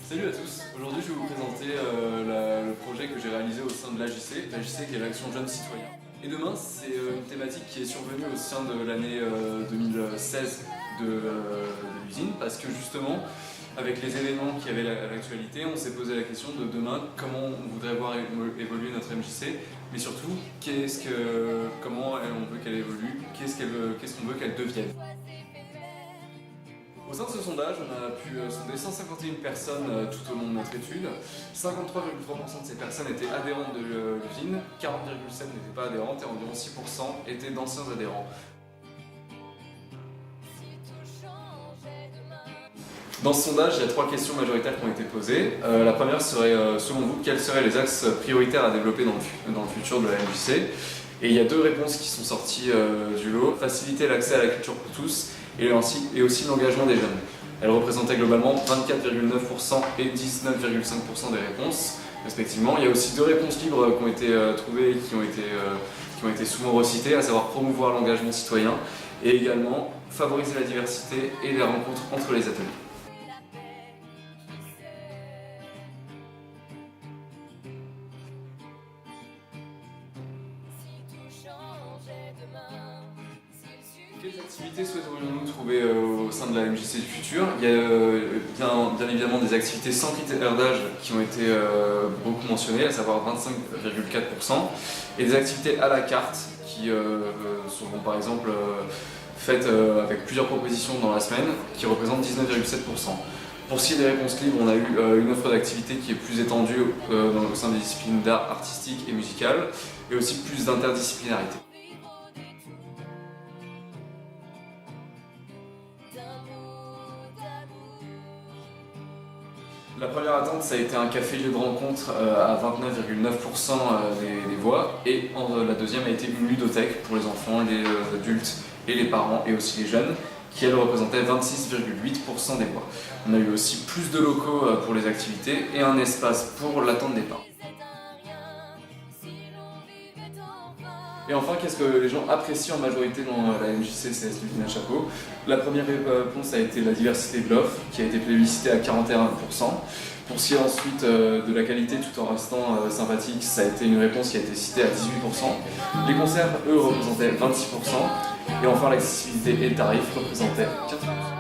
Salut à tous, aujourd'hui je vais vous présenter le projet que j'ai réalisé au sein de l'AJC, l'AJC qui est l'Action Jeunes Citoyens. Et demain c'est une thématique qui est survenue au sein de l'année 2016 de l'usine parce que justement avec les événements qui avaient à l'actualité on s'est posé la question de demain comment on voudrait voir évoluer notre MJC mais surtout comment on veut qu'elle évolue, qu'est-ce qu'on veut qu'elle devienne. Au sein de ce sondage, on a pu sonder 151 personnes tout au long de notre étude. 53,3% de ces personnes étaient adhérentes de l'usine, 40,7% n'étaient pas adhérentes et environ 6% étaient d'anciens adhérents. Dans ce sondage, il y a 3 questions majoritaires qui ont été posées. La première serait, selon vous, quels seraient les axes prioritaires à développer dans le futur de la MJC? Et il y a 2 réponses qui sont sorties du lot. Faciliter l'accès à la culture pour tous et aussi l'engagement des jeunes. Elles représentaient globalement 24,9% et 19,5% des réponses, respectivement. Il y a aussi 2 réponses libres qui ont été trouvées et qui ont été souvent recitées, à savoir promouvoir l'engagement citoyen et également favoriser la diversité et les rencontres entre les ateliers. Quelles activités souhaiterions-nous trouver au sein de la MJC du futur? Il y a bien évidemment des activités sans critères d'âge qui ont été beaucoup mentionnées, à savoir 25,4%, et des activités à la carte qui seront par exemple faites avec plusieurs propositions dans la semaine, qui représentent 19,7%. Pour ce qui est des réponses libres, on a eu une offre d'activité qui est plus étendue au sein des disciplines d'art artistique et musical, et aussi plus d'interdisciplinarité. La première attente, ça a été un café-lieu de rencontre à 29,9% des voix, et la deuxième a été une ludothèque pour les enfants, les adultes et les parents, et aussi les jeunes, qui elle représentait 26,8% des voix. On a eu aussi plus de locaux pour les activités et un espace pour l'attente des parents. Et enfin, qu'est-ce que les gens apprécient en majorité dans la MJC CS Lupin à Chapeau? La première réponse a été la diversité de l'offre, qui a été plébiscitée à 41%. Pour ce qui est ensuite de la qualité tout en restant sympathique, ça a été une réponse qui a été citée à 18%. Les concerts, eux, représentaient 26%. Et enfin, l'accessibilité et le tarif représentaient 15%.